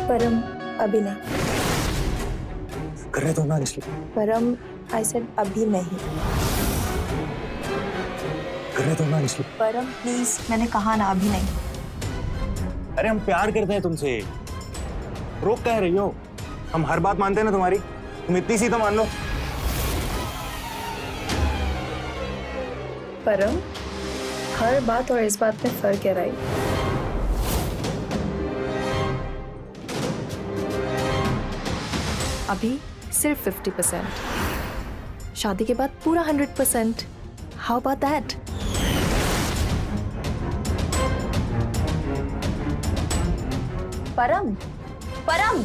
परम, अभी नहीं। कर रहे तो ना इसलिए। परम, आई सेड अभी नहीं। कर रहे तो ना इसलिए। परम प्लीज, मैंने कहा ना अभी नहीं। अरे हम प्यार करते हैं तुमसे, रोक कह रही हो? हम हर बात मानते हैं ना तुम्हारी, तुम इतनी सी तो मान लो। परम, हर बात और इस बात में फर्क है राइट? अभी सिर्फ 50%, शादी के बाद पूरा 100%। How about that? परम, परम,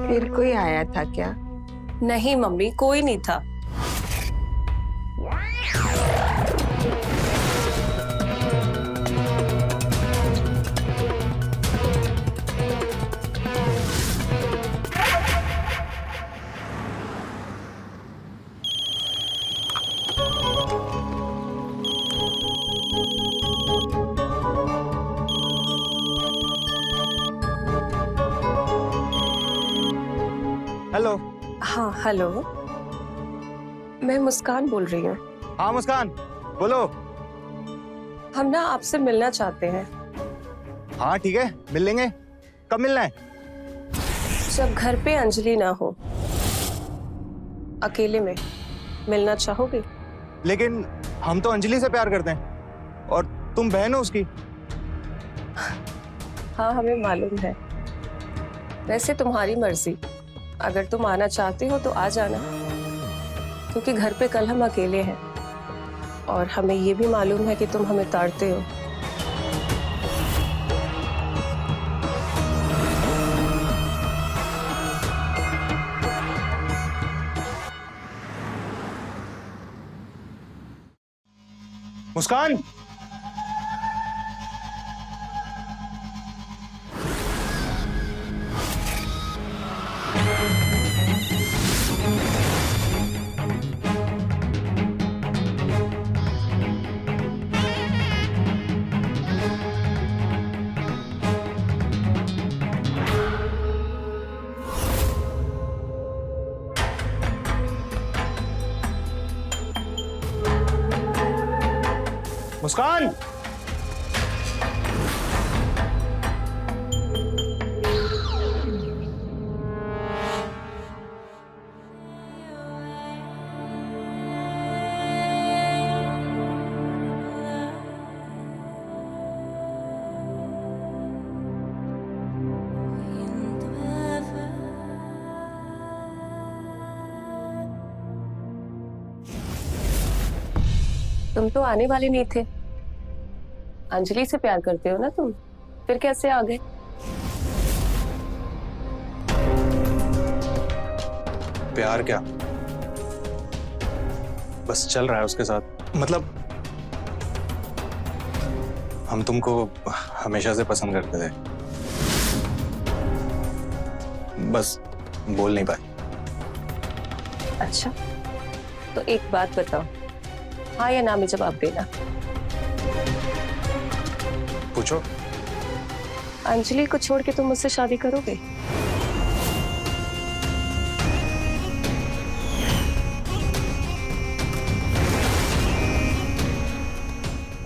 फिर कोई आया था क्या? नहीं मम्मी, कोई नहीं था। हेलो। हाँ हेलो, मैं मुस्कान बोल रही हूँ। हाँ मुस्कान, बोलो। हम ना आपसे मिलना चाहते हैं। हाँ ठीक है, मिल लेंगे। कब मिलना है? जब घर पे अंजलि ना हो, अकेले में मिलना चाहोगे? लेकिन हम तो अंजलि से प्यार करते हैं और तुम बहन हो उसकी। हाँ हमें मालूम है। वैसे तुम्हारी मर्जी, अगर तुम आना चाहते हो तो आ जाना, क्योंकि घर पे कल हम अकेले हैं और हमें ये भी मालूम है कि तुम हमें ताड़ते हो। मुस्कान, मुस्कान। तुम तो आने वाले नहीं थे। अंजलि से प्यार करते हो ना तुम, फिर कैसे आ गए? प्यार क्या, बस चल रहा है उसके साथ। मतलब हम तुमको हमेशा से पसंद करते थे, बस बोल नहीं पाए। अच्छा, तो एक बात बताओ, हाँ या ना में जवाब देना। पूछो। अंजलि को छोड़ के तुम मुझसे शादी करोगे?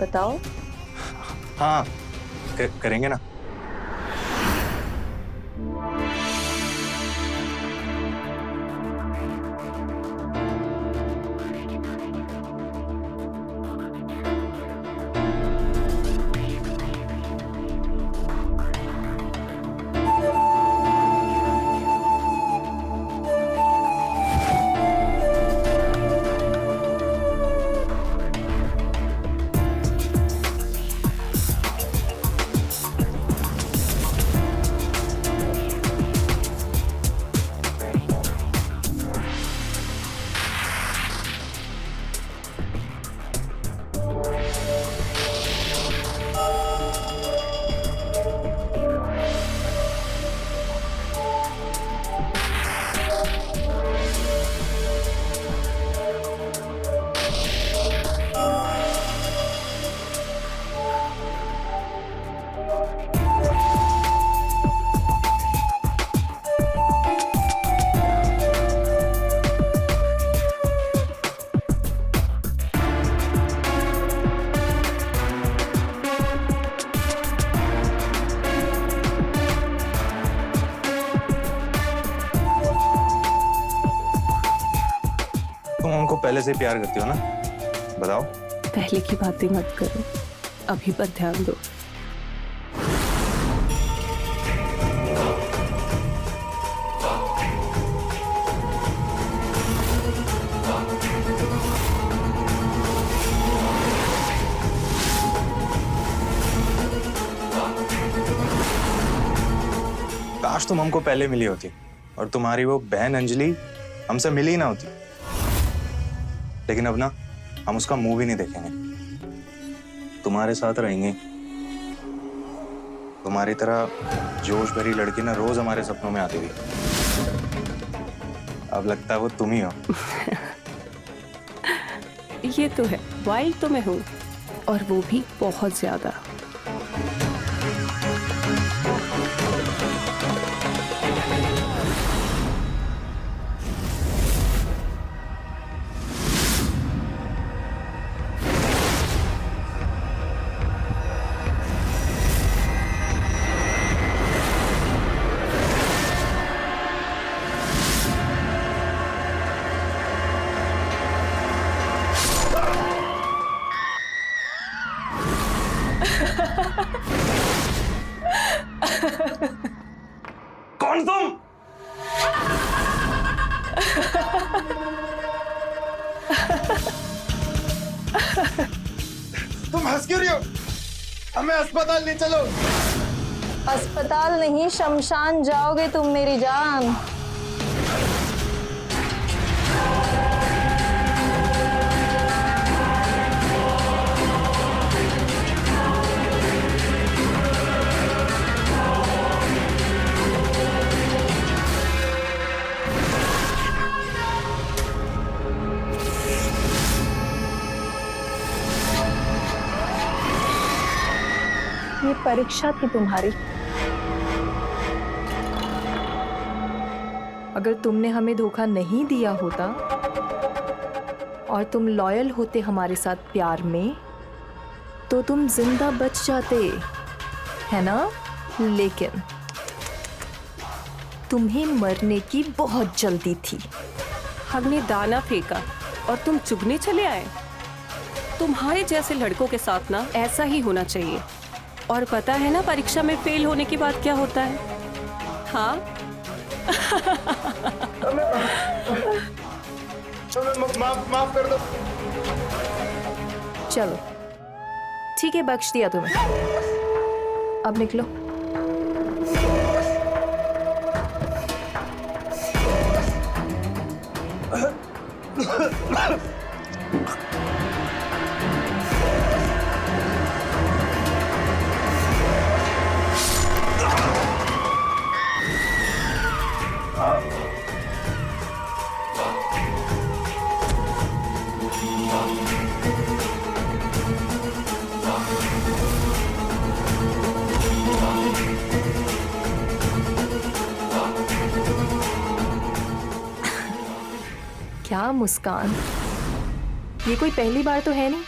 बताओ। हाँ करेंगे ना। हमको पहले से प्यार करती हो ना? बताओ। पहले की बातें मत करो, अभी पर ध्यान दो। काश तुम हमको पहले मिली होती और तुम्हारी वो बहन अंजलि हमसे मिली ही ना होती। लेकिन अब ना हम उसका मुंह भी नहीं देखेंगे, तुम्हारे साथ रहेंगे। तुम्हारी तरह जोश भरी लड़की ना रोज हमारे सपनों में आती थी। अब लगता है वो तुम ही हो। ये तो है, वाइल्ड तो मैं हूँ, और वो भी बहुत ज्यादा। कौन तुम? तुम हंस क्यों रही हो? हमें अस्पताल ले चलो। अस्पताल नहीं, शमशान जाओगे तुम मेरी जान। ये परीक्षा थी तुम्हारी। अगर तुमने हमें धोखा नहीं दिया होता और तुम लॉयल होते हमारे साथ प्यार में, तो तुम जिंदा बच जाते, है ना? लेकिन तुम्हें मरने की बहुत जल्दी थी। हमने दाना फेंका और तुम चुगने चले आए। तुम्हारे जैसे लड़कों के साथ ना ऐसा ही होना चाहिए। और पता है ना परीक्षा में फेल होने के बाद क्या होता है? हाँ, माफ कर दो। चलो ठीक है, बख्श दिया तुम्हें। अब निकलो। क्या मुस्कान, ये कोई पहली बार तो है नहीं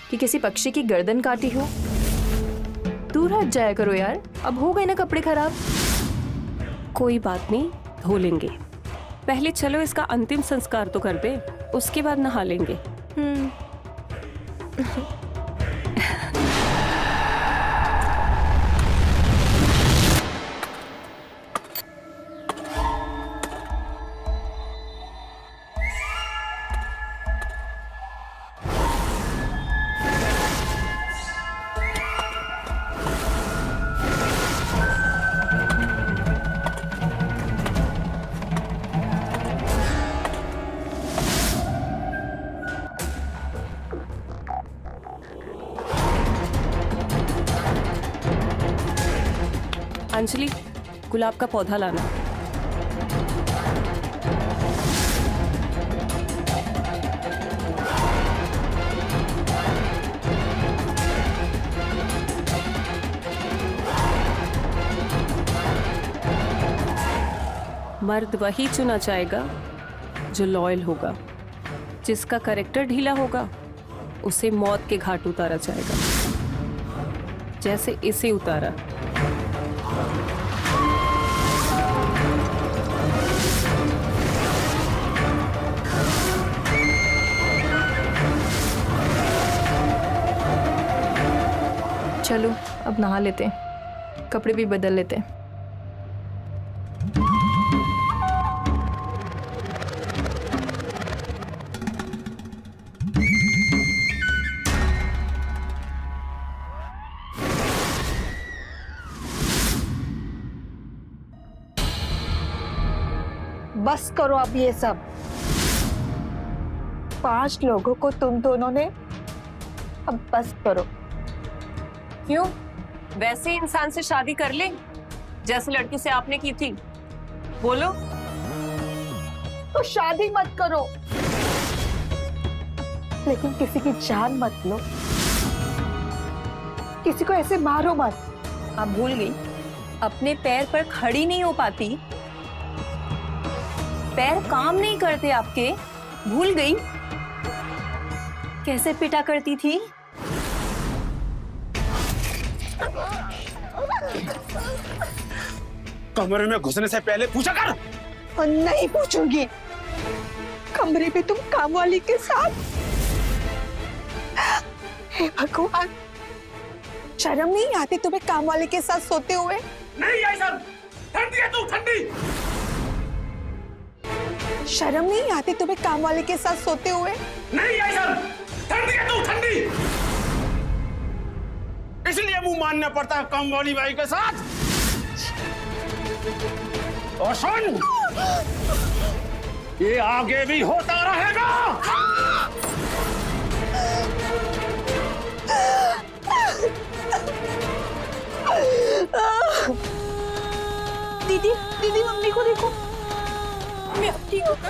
कि किसी पक्षी की गर्दन काटी हो। दूर हट जाया करो यार, अब हो गए ना कपड़े खराब। कोई बात नहीं, धो लेंगे। पहले चलो इसका अंतिम संस्कार तो कर दे, उसके बाद नहा लेंगे। अंजलि, गुलाब का पौधा लाना। मर्द वही चुना जाएगा जो लॉयल होगा। जिसका कैरेक्टर ढीला होगा उसे मौत के घाट उतारा जाएगा, जैसे इसे उतारा। चलो अब नहा लेते हैं, कपड़े भी बदल लेते हैं। बस करो अब ये सब। 5 लोगों को तुम दोनों ने, अब बस करो। क्यों? वैसे इंसान से शादी कर ले जैसे लड़की से आपने की थी। बोलो। तो शादी मत करो, लेकिन किसी की जान मत लो, किसी को ऐसे मारो मत। आप भूल गई अपने पैर पर खड़ी नहीं हो पाती, पैर काम नहीं करते आपके, भूल गई कैसे पिटा करती थी। कमरे में घुसने से पहले पूछा कर। और नहीं पूछूंगी। कमरे में तुम काम वाली के साथ? हे भगवान, शर्म नहीं आती तुम्हें काम वाले के साथ सोते हुए? नहीं ऐसा, ठंडी है तू, ठंडी। शर्म नहीं आती तुम्हें काम वाले के साथ सोते हुए? नहीं ऐसा, ठंडी है तू, ठंडी। इसलिए मुंह मानना पड़ता है काम वाली बाई के साथ। और सुन, ये आगे भी होता रहेगा। दीदी, दीदी मम्मी को देखो, मैं अब ठीक हूँ ना?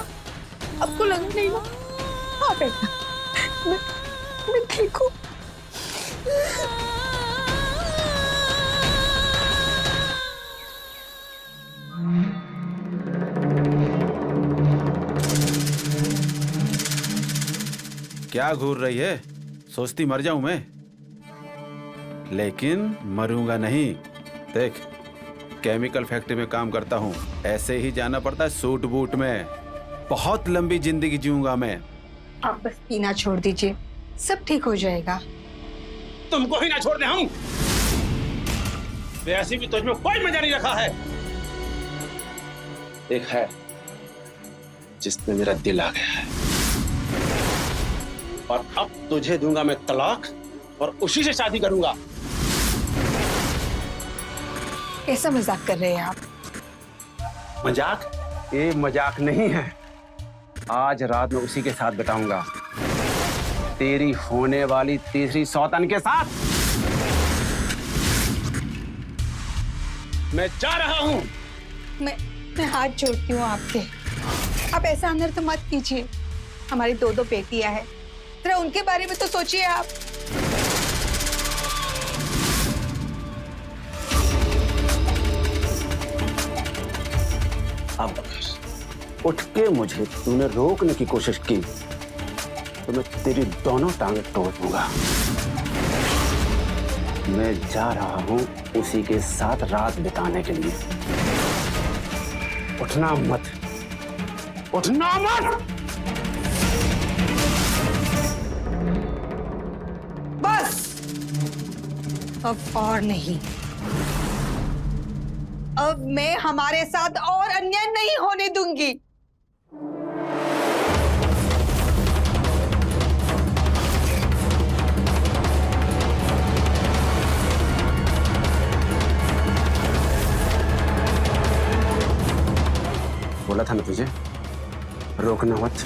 आपको लगा नहीं ना? हाँ बेटा, मैं ठीक हूँ। क्या घूर रही है? सोचती मर जाऊं मैं, लेकिन मरूंगा नहीं। देख, केमिकल फैक्ट्री में काम करता हूँ, ऐसे ही जाना पड़ता है सूट बूट में। बहुत लंबी जिंदगी जीऊंगा मैं। आप बस पीना छोड़ दीजिए, सब ठीक हो जाएगा। तुमको ही ना छोड़ दे हम। वैसे भी तुझमें कोई मजा नहीं रखा है। एक है जिसमें मेरा दिल आ गया है, और अब तुझे दूंगा मैं तलाक, और उसी से शादी करूंगा। कैसा मजाक कर रहे हैं आप? मजाक? ये मजाक नहीं है। आज रात में उसी के साथ बताऊंगा, तेरी होने वाली तीसरी सौतन के साथ। मैं जा रहा हूं। मैं हाथ जोड़ती हूँ आपसे, आप ऐसा अनर्थ मत कीजिए। हमारी 2 बेटियां हैं, जरा उनके बारे में तो सोचिए आप। अब उठ के मुझे तूने रोकने की कोशिश की तो मैं तेरी दोनों टांगें तोड़ दूंगा। मैं जा रहा हूं उसी के साथ रात बिताने के लिए। उठना मत, उठना मत। बस, अब और नहीं। अब मैं हमारे साथ और अन्याय नहीं होने दूंगी। बोला था ना तुझे, रोकना मत।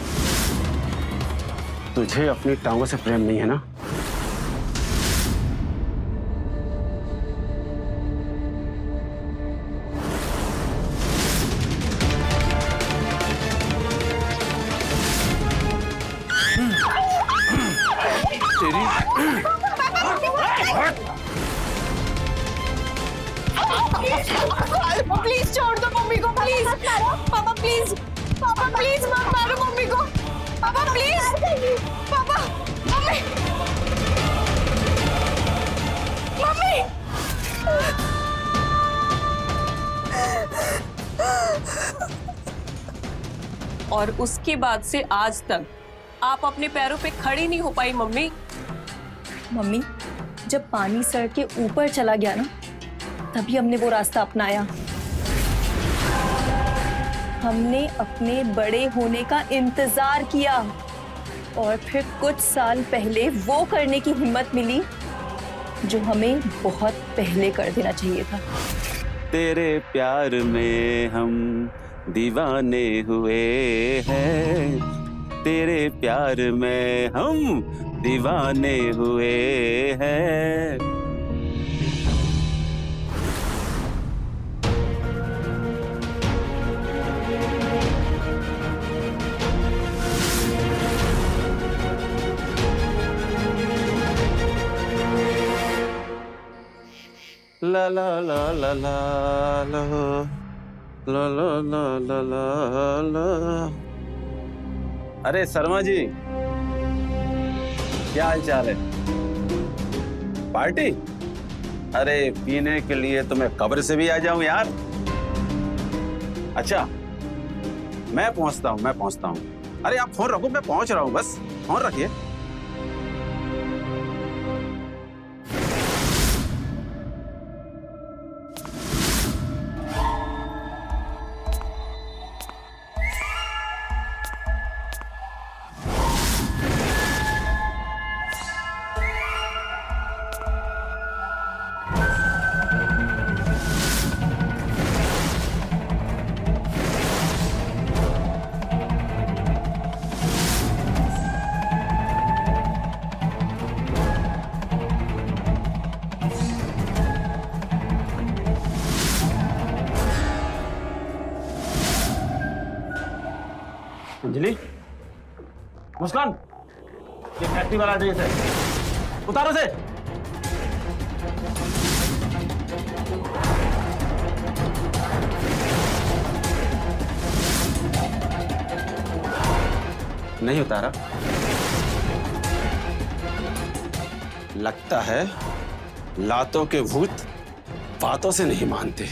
तुझे अपनी टांगों से प्रेम नहीं है ना? प्लीज छोड़ दो मम्मी को, प्लीज। पापा प्लीज, पापा प्लीज मत मारो मम्मी को। पापा प्लीज, पापा, मम्मी, मम्मी। और उसके बाद से आज तक आप अपने पैरों पे खड़ी नहीं हो पाई मम्मी। मम्मी, जब पानी सर के ऊपर चला गया ना, तभी हमने वो रास्ता अपनाया। हमने अपने बड़े होने का इंतजार किया और फिर कुछ साल पहले वो करने की हिम्मत मिली जो हमें बहुत पहले कर देना चाहिए था। तेरे प्यार में हम दीवाने हुए हैं, तेरे प्यार में हम दीवाने हुए हैं। ला ला ला ला ला ला ला ला ला ला ला ला। अरे शर्मा जी, क्या हाल चाल है? पार्टी? अरे पीने के लिए तो मैं कब्र से भी आ जाऊं यार। अच्छा, मैं पहुंचता हूं। अरे आप फोन रखो, मैं पहुंच रहा हूं, बस फोन रखिए। अंजलि, मुस्कान, ये फैक्ट्री वाला ड्रेस है, उतारो से। नहीं उतारा? लगता है लातों के भूत बातों से नहीं मानते।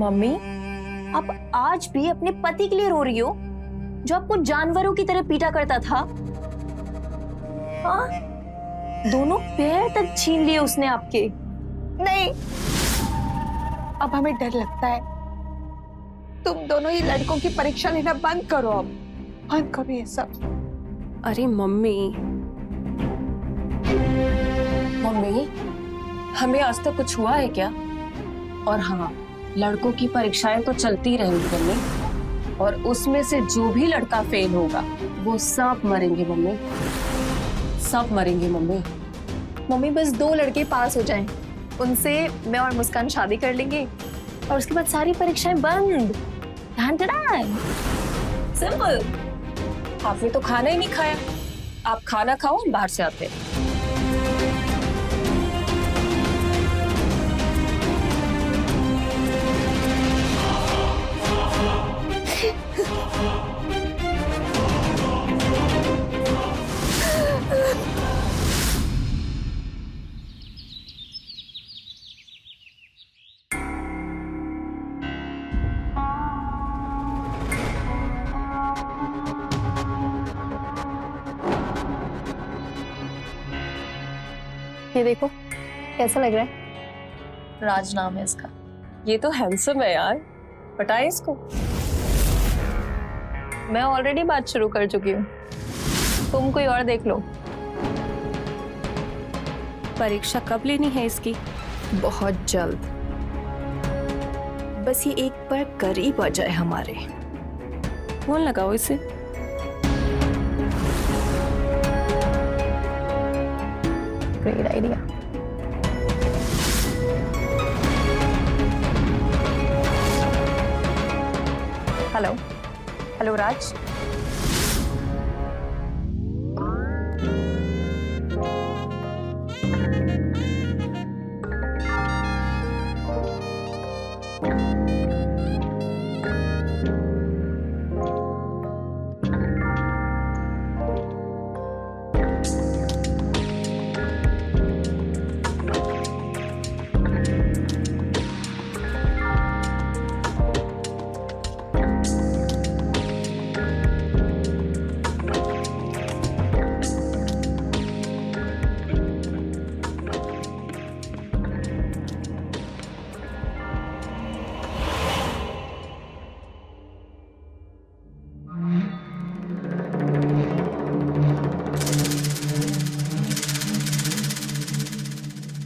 मम्मी, आप आज भी अपने पति के लिए रो रही हो जो आपको जानवरों की तरह पीटा करता था? हाँ? दोनों पैर तक छीन लिए उसने आपके। नहीं, अब हमें डर लगता है। तुम दोनों ही लड़कों की परीक्षा लेना बंद करो, अब बंद करो ये सब। अरे मम्मी, हमें आज तक कुछ हुआ है क्या? और हाँ, लड़कों की परीक्षाएं तो चलती रहेंगी मम्मी, और उसमें से जो भी लड़का फेल होगा वो सब मरेंगे मम्मी, सब मरेंगे मम्मी। मम्मी, बस 2 लड़के पास हो जाएं, उनसे मैं और मुस्कान शादी कर लेंगे और उसके बाद सारी परीक्षाएं बंद। सिंपल। आपने तो खाना ही नहीं खाया, आप खाना खाओ, हम बाहर से आते हैं। ये देखो कैसा लग रहा है? राज नाम है इसका। ये तो हैंडसम है यार, पटाए इसको। मैं ऑलरेडी बात शुरू कर चुकी हूँ, तुम कोई और देख लो। परीक्षा कब लेनी है इसकी? बहुत जल्द, बस ये एक बार करीब आ जाए हमारे। फोन लगाओ इसे। Great idea. हेलो हेलो राज।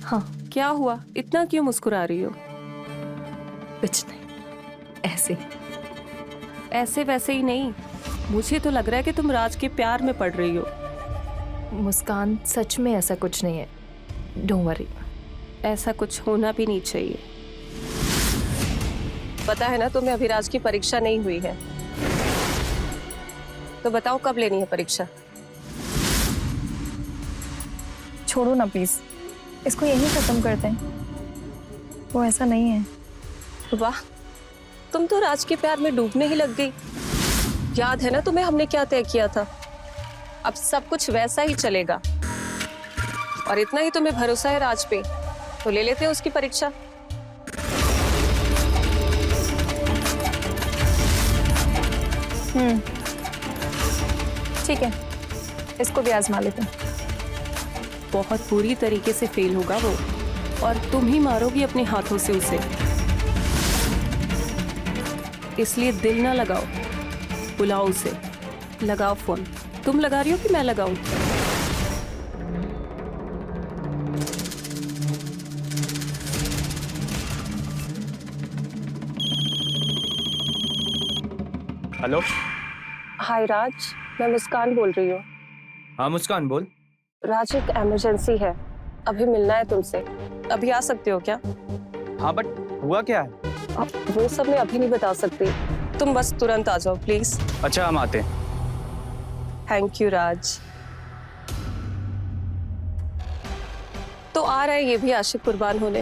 हाँ, क्या हुआ, इतना क्यों मुस्कुरा रही हो? कुछ नहीं, ऐसे ही। ऐसे वैसे ही नहीं, मुझे तो लग रहा है कि तुम राज के प्यार में पड़ रही हो। मुस्कान, सच में ऐसा कुछ नहीं है, डोंट वरी। ऐसा कुछ होना भी नहीं चाहिए। पता है ना तुम्हें अभी राज की परीक्षा नहीं हुई है, तो बताओ कब लेनी है परीक्षा? छोड़ो ना प्लीज, इसको यहीं खत्म करते हैं। वो ऐसा नहीं है। वाह, तुम तो राज के प्यार में डूबने ही लग गई। याद है ना तुम्हें हमने क्या तय किया था? अब सब कुछ वैसा ही चलेगा। और इतना ही तुम्हें भरोसा है राज पे, तो ले लेते हैं उसकी परीक्षा। ठीक है, इसको भी आजमा लेते हैं। बहुत बुरी तरीके से फेल होगा वो, और तुम ही मारोगी अपने हाथों से उसे। इसलिए दिल ना लगाओ, बुलाओ उसे। लगाओ फोन। तुम लगा रही हो कि मैं लगाऊं? हेलो। हाय राज, मैं मुस्कान बोल रही हूँ। हाँ मुस्कान बोल। राज, एक इमरजेंसी है, अभी मिलना है तुमसे। अभी आ सकते हो क्या? हाँ बट हुआ क्या है? अब वो सब मैं अभी नहीं बता सकती, तुम बस तुरंत आ जाओ प्लीज। अच्छा हम आते हैं। थैंक यू राज। तो आ रहा है ये भी आशिक कुर्बान होने।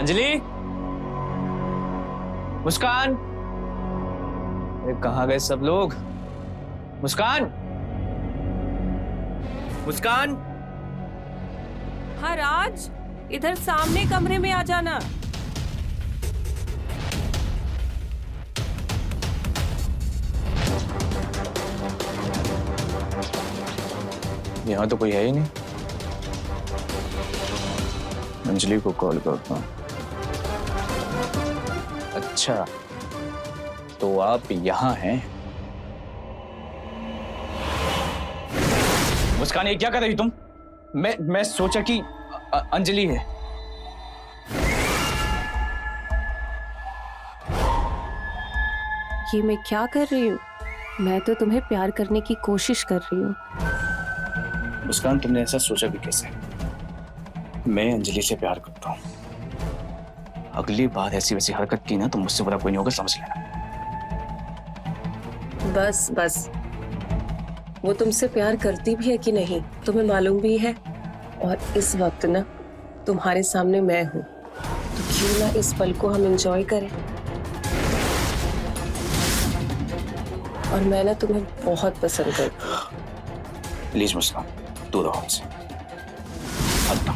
अंजलि, मुस्कान, अरे कहाँ गए सब लोग? मुस्कान, मुस्कान। हाँ राज, इधर सामने कमरे में आ जाना। यहाँ तो कोई है ही नहीं। अंजलि को कॉल करता हूँ। अच्छा, तो आप यहाँ हैं? मुस्कान, ये क्या कर रही तुम? मैं सोचा कि अंजलि है। ये मैं क्या कर रही हूँ? मैं तो तुम्हें प्यार करने की कोशिश कर रही हूँ। मुस्कान, तुमने ऐसा सोचा भी कैसे? मैं अंजलि से प्यार करता हूँ। अगली बार ऐसी वैसी हरकत की ना तो मुझसे बुरा कोई नहीं होगा, समझ लेना। बस बस, वो तुमसे प्यार करती भी है कि नहीं तुम्हें मालूम भी है। और इस वक्त ना तुम्हारे सामने मैं हूं, तो क्यों ना इस पल को हम एंजॉय करें। और मैं ना तुम्हें बहुत पसंद करती हूँ। प्लीज मुस्कान, दूर रहो हमसे। हटना।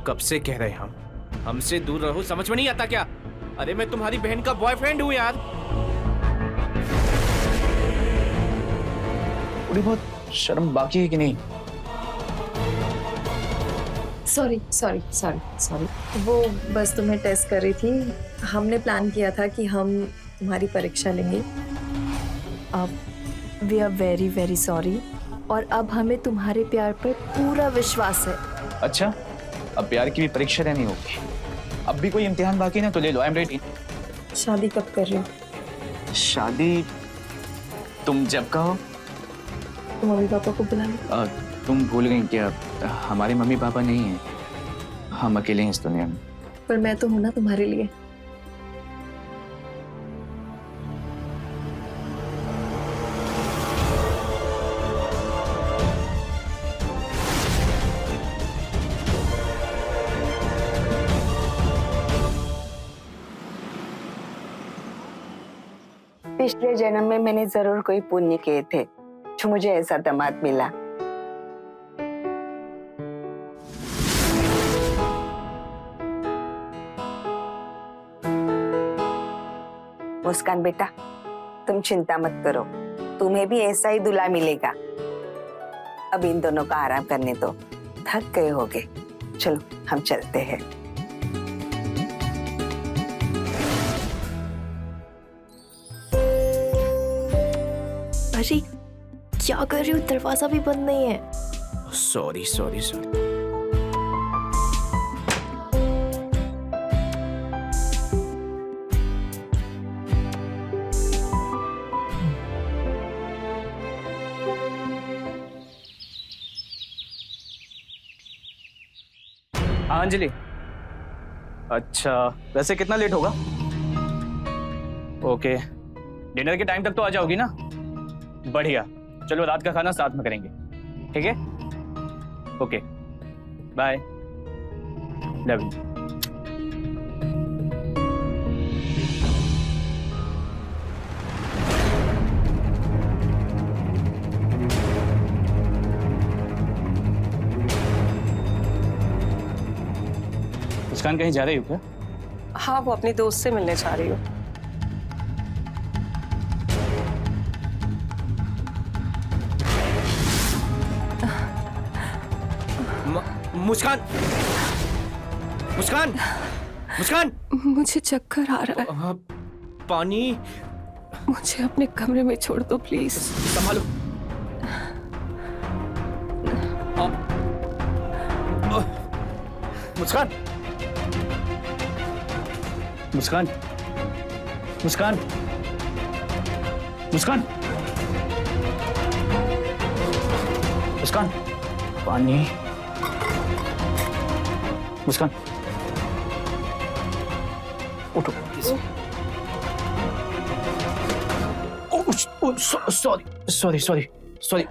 कब से कह रहे हम हमसे दूर रहो, समझ में नहीं आता क्या? अरे मैं तुम्हारी बहन का बॉयफ्रेंड हूँ यार। थोड़ी बहुत शर्म बाकी है कि नहीं? सॉरी सॉरी सॉरी सॉरी, वो बस तुम्हें टेस्ट कर रही थी। हमने प्लान किया था कि हम तुम्हारी परीक्षा लेंगे। अब we are very very sorry, और अब हमें तुम्हारे प्यार पर पूरा विश्वास है। अच्छा, अब प्यार की भी परीक्षा देनी होगी। अब भी कोई इम्तिहान बाकी ना तो ले लो, आई एम रेडी। शादी कब कर रहे हो? शादी तुम जब कहो। तो मम्मी पापा को बुला लो। तुम भूल गई क्या हमारे मम्मी पापा नहीं हैं, हम अकेले हैं इस दुनिया में। पर मैं तो हूं ना तुम्हारे लिए। पिछले जन्म में मैंने जरूर कोई पुण्य किए थे जो मुझे ऐसा दामाद मिला। मुस्कान बेटा, तुम चिंता मत करो, तुम्हें भी ऐसा ही दूल्हा मिलेगा। अब इन दोनों का आराम करने दो, थक गए होगे। चलो हम चलते हैं। भाजी क्या कर रही हो? दरवाजा भी बंद नहीं है। Sorry sorry sorry. हाँ अंजलि, अच्छा वैसे कितना लेट होगा? ओके, डिनर के टाइम तक तो आ जाओगी ना? बढ़िया, चलो रात का खाना साथ में करेंगे, ठीक है? Okay, bye, love you. Muskan कहीं जा रही हो क्या? हाँ, वो अपनी दोस्त से मिलने जा रही हो। मुस्कान, मुस्कान, मुस्कान, मुझे चक्कर आ रहा है। पानी। मुझे अपने कमरे में छोड़ दो प्लीज। संभालो। मुस्कान, मुस्कान, मुस्कान, मुस्कान, मुस्कान, पानी। मुस्कान, उठो please. Sorry sorry sorry sorry.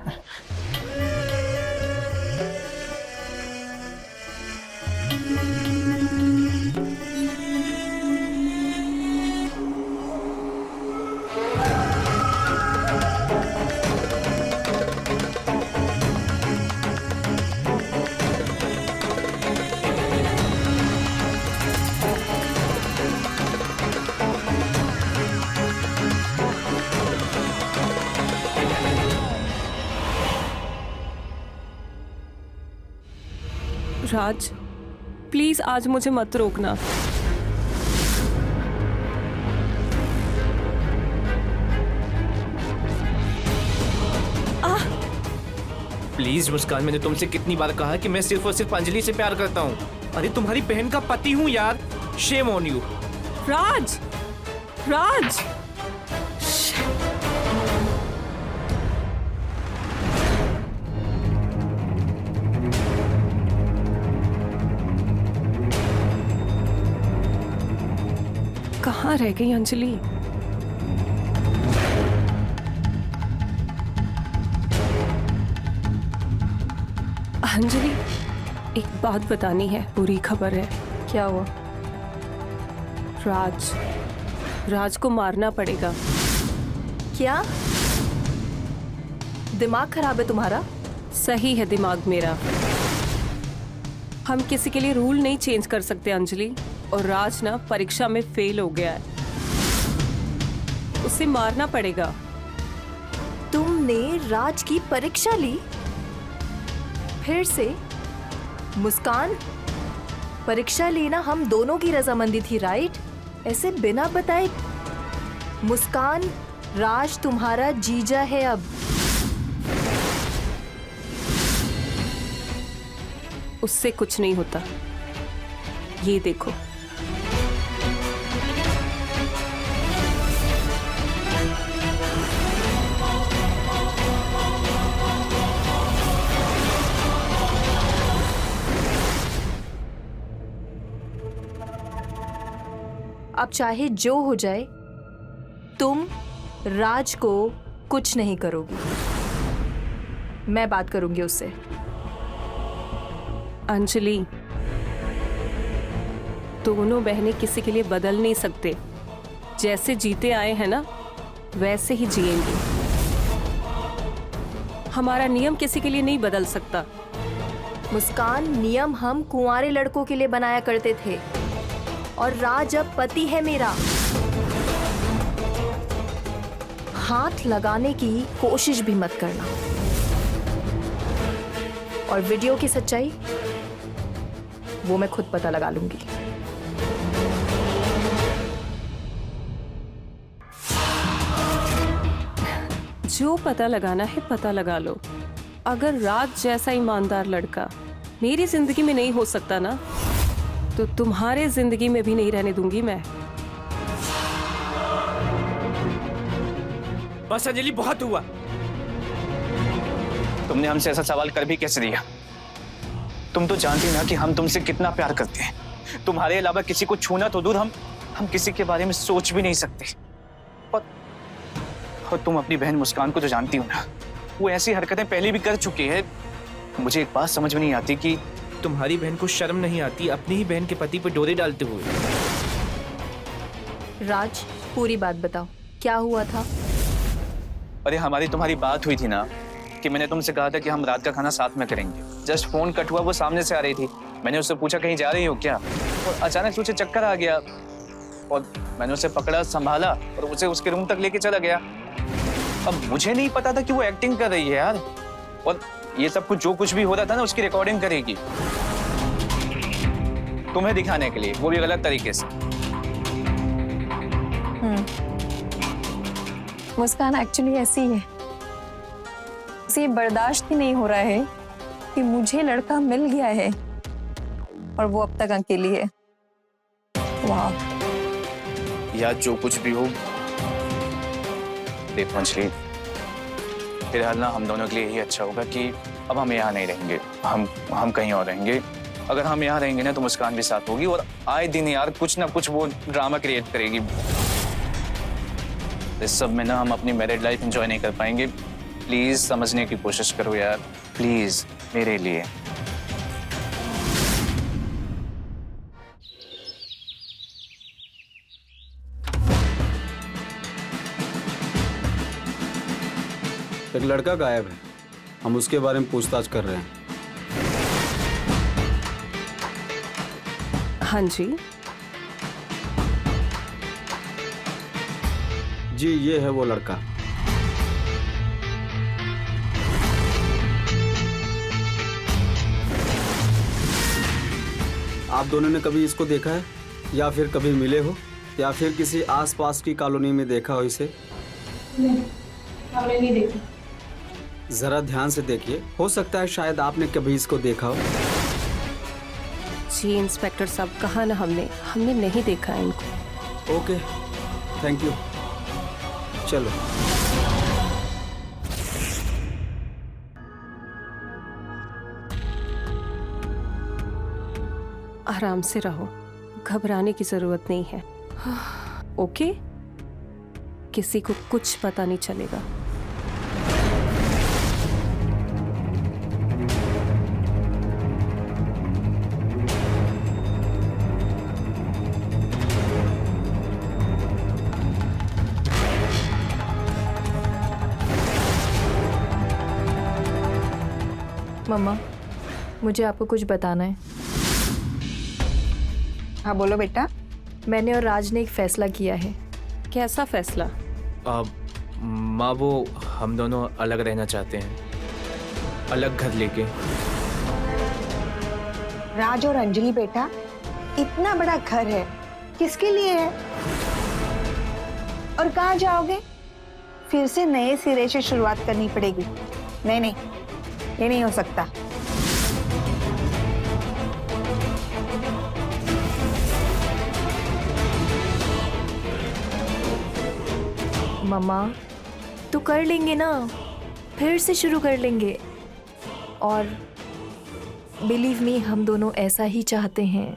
Raj, please आज मुझे मत रोकना। प्लीज मुस्कान, मैंने तुमसे कितनी बार कहा कि मैं सिर्फ और सिर्फ अंजलि से प्यार करता हूँ। अरे तुम्हारी बहन का पति हूँ यार, शेम ऑन यू। राज, राज, कहाँ रह गई अंजलि? अंजलि, एक बात बतानी है, बुरी खबर है। क्या हुआ? राज को मारना पड़ेगा। क्या दिमाग खराब है तुम्हारा? सही है दिमाग मेरा। हम किसी के लिए रूल नहीं चेंज कर सकते अंजलि, और राज ना परीक्षा में फेल हो गया है, उसे मारना पड़ेगा। तुमने राज की परीक्षा ली? फिर से? मुस्कान, परीक्षा लेना हम दोनों की रजामंदी थी, राइट? ऐसे बिना बताए? मुस्कान, राज तुम्हारा जीजा है अब। उससे कुछ नहीं होता, ये देखो। अब चाहे जो हो जाए, तुम राज को कुछ नहीं करोगी। मैं बात करूंगी उससे। अंजलि, दोनों बहनें किसी के लिए बदल नहीं सकते। जैसे जीते आए हैं ना, वैसे ही जिएंगे। हमारा नियम किसी के लिए नहीं बदल सकता। मुस्कान, नियम हम कुंवारे लड़कों के लिए बनाया करते थे, और राज अब पति है मेरा। हाथ लगाने की कोशिश भी मत करना। और वीडियो की सच्चाई वो मैं खुद पता लगा लूंगी। जो पता लगाना है पता लगा लो। अगर राज जैसा ईमानदार लड़का मेरी जिंदगी में नहीं हो सकता ना, तो तुम्हारे जिंदगी में भी नहीं रहने दूंगी मैं। बस अंजलि, बहुत हुआ। तुमने हमसे ऐसा सवाल कर भी कैसे दिया? तुम तो जानती ना कि हम तुमसे कितना प्यार करते हैं। तुम्हारे अलावा किसी को छूना तो दूर, हम किसी के बारे में सोच भी नहीं सकते। और तुम अपनी बहन मुस्कान को तो जानती हो ना, वो ऐसी हरकतें पहले भी कर चुकी है। मुझे एक बात समझ में नहीं आती कि तुम्हारी बहन को शर्म नहीं आती अपनी ही बहन के पति पर डोरे डालते हुए? राज, पूरी बात बताओ, क्या हुआ था? अरे हमारी तुम्हारी बात हुई थी ना कि मैंने तुमसे कहा था कि हम रात का खाना साथ में करेंगे। जस्ट फोन कट हुआ, वो सामने से आ रही थी। मैंने उससे पूछा कहीं जा रही हो क्या, और अचानक से उसे चक्कर आ गया और मैंने उसे पकड़ा, संभाला और उसे उसके रूम तक लेके चला गया। अब मुझे नहीं पता था कि वो एक्टिंग कर रही है यार, और ये सब कुछ जो कुछ भी हो रहा था ना उसकी रिकॉर्डिंग करेगी तुम्हें दिखाने के लिए, वो भी गलत तरीके से। मुस्कान एक्चुअली ऐसी है, उसे बर्दाश्त ही नहीं हो रहा है कि मुझे लड़का मिल गया है और वो अब तक अकेली है। वाह। या जो कुछ भी हो, देखो अंजलि, फिलहाल ना हम दोनों के लिए यही अच्छा होगा कि अब हम यहाँ नहीं रहेंगे, हम कहीं और रहेंगे। अगर हम यहाँ रहेंगे ना तो मुस्कान भी साथ होगी, और आए दिन यार कुछ ना कुछ वो ड्रामा क्रिएट करेगी। इस सब में ना हम अपनी मैरिड लाइफ एंजॉय नहीं कर पाएंगे। प्लीज समझने की कोशिश करो यार, प्लीज, मेरे लिए। एक लड़का गायब है, हम उसके बारे में पूछताछ कर रहे हैं। हाँ जी। जी, ये है वो लड़का। आप दोनों ने कभी इसको देखा है, या फिर कभी मिले हो, या फिर किसी आसपास की कॉलोनी में देखा हो इसे? नहीं, हमने नहीं देखा। जरा ध्यान से देखिए, हो सकता है शायद आपने कभी इसको देखा हो। जी इंस्पेक्टर साहब, कहा ना हमने नहीं देखा है इनको। Okay, thank you. चलो। आराम से रहो, घबराने की जरूरत नहीं है। ओके, किसी को कुछ पता नहीं चलेगा। मम्मा, मुझे आपको कुछ बताना है। हाँ बोलो बेटा। मैंने और राज ने एक फैसला किया है। कैसा फैसला? माँ, वो हम दोनों अलग रहना चाहते हैं, अलग घर लेके। राज और अंजलि बेटा, इतना बड़ा घर है, किसके लिए है? और कहाँ जाओगे? फिर से नए सिरे से शुरुआत करनी पड़ेगी। नहीं नहीं, ये नहीं हो सकता। मम्मा, तो कर लेंगे ना, फिर से शुरू कर लेंगे। और बिलीव मी, हम दोनों ऐसा ही चाहते हैं।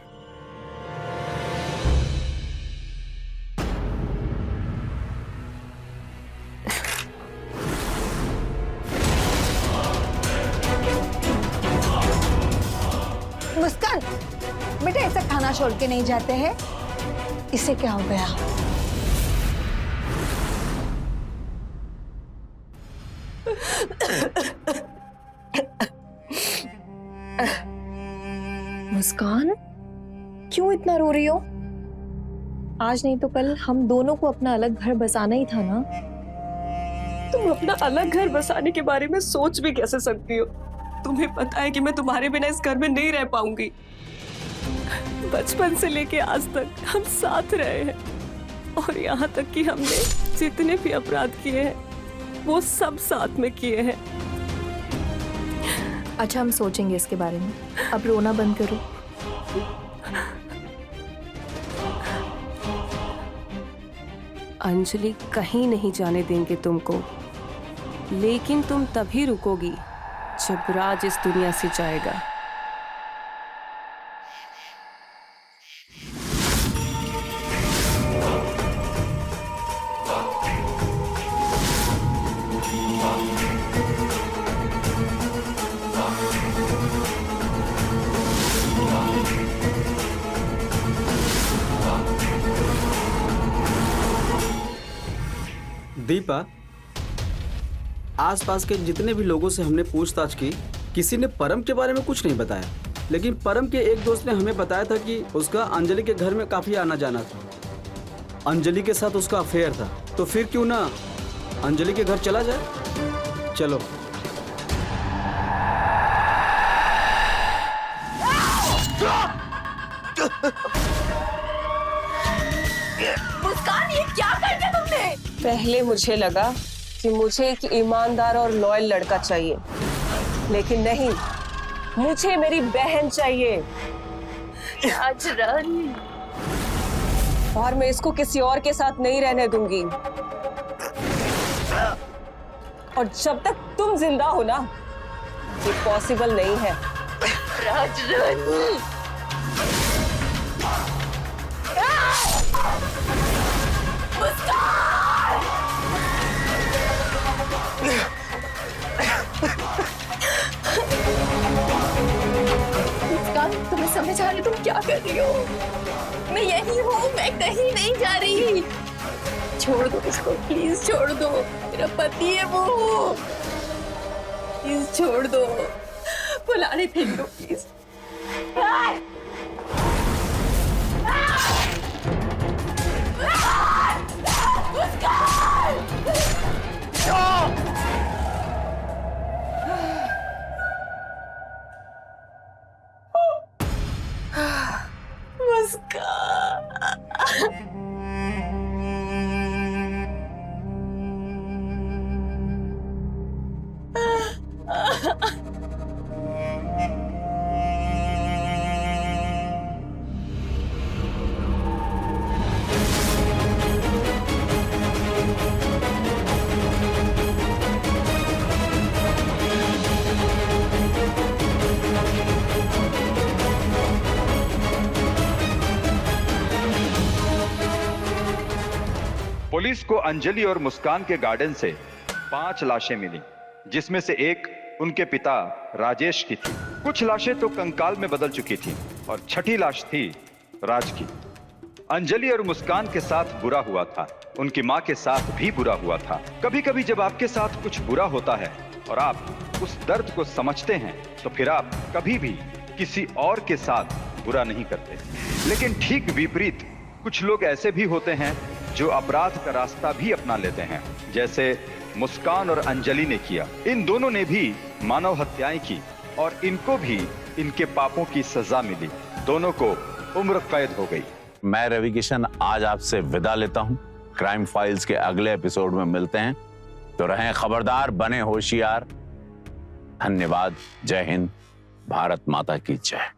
मुस्कान, बेटा ऐसा खाना छोड़ के नहीं जाते हैं। इसे क्या हो गया? मुस्कान, क्यों इतना रो रही हो? आज नहीं तो कल हम दोनों को अपना अलग घर बसाना ही था ना। तुम अपना अलग घर बसाने के बारे में सोच भी कैसे सकती हो? तुम्हें पता है कि मैं तुम्हारे बिना इस घर में नहीं रह पाऊंगी। बचपन से लेके आज तक हम साथ रहे हैं और यहाँ तक कि हमने जितने भी अपराध किए हैं वो सब साथ में किए हैं। अच्छा, हम सोचेंगे इसके बारे में। अब रोना बंद करो। अंजलि कहीं नहीं जाने देंगे तुमको, लेकिन तुम तभी रुकोगी जब राज इस दुनिया से जाएगा। दीपा, आसपास के जितने भी लोगों से हमने पूछताछ की, किसी ने परम के बारे में कुछ नहीं बताया। लेकिन परम के एक दोस्त ने हमें बताया था कि उसका अंजलि के घर में काफी आना जाना था। अंजलि के साथ उसका अफेयर था, तो फिर क्यों ना अंजलि के घर चला जाए। चलो। मुस्कान, ये क्या कर दिया तुमने? पहले मुझे लगा कि मुझे एक ईमानदार और लॉयल लड़का चाहिए, लेकिन नहीं, मुझे मेरी बहन चाहिए। और मैं इसको किसी और के साथ नहीं रहने दूंगी। और जब तक तुम जिंदा हो ना, ये पॉसिबल नहीं है। मुस्कान, तुम्हें समझ आ रही तुम क्या कर रही हो? मैं यही हूँ, मैं कहीं नहीं जा रही। छोड़ दो इसको, प्लीज छोड़ दो। मेरा पति है वो, प्लीज छोड़ दो। बुलाने फेंक दो प्लीज। पुलिस को अंजलि और मुस्कान के गार्डन से 5 लाशें मिली, जिसमें से एक उनके पिता राजेश की थी। कुछ लाशें तो कंकाल में बदल चुकी थी और छठी लाश थी राज की। अंजलि और मुस्कान के साथ बुरा हुआ था, उनकी माँ के साथ भी बुरा हुआ था। कभी कभी जब आपके साथ कुछ बुरा होता है और आप उस दर्द को समझते हैं, तो फिर आप कभी भी किसी और के साथ बुरा नहीं करते। लेकिन ठीक विपरीत कुछ लोग ऐसे भी होते हैं जो अपराध का रास्ता भी अपना लेते हैं, जैसे मुस्कान और अंजलि ने किया। इन दोनों ने भी मानव हत्याएं की और इनको भी इनके पापों की सजा मिली। दोनों को उम्र कैद हो गई। मैं रवि किशन आज आपसे विदा लेता हूं। क्राइम फाइल्स के अगले एपिसोड में मिलते हैं, तो रहें खबरदार, बने होशियार। धन्यवाद। जय हिंद, भारत माता की जय।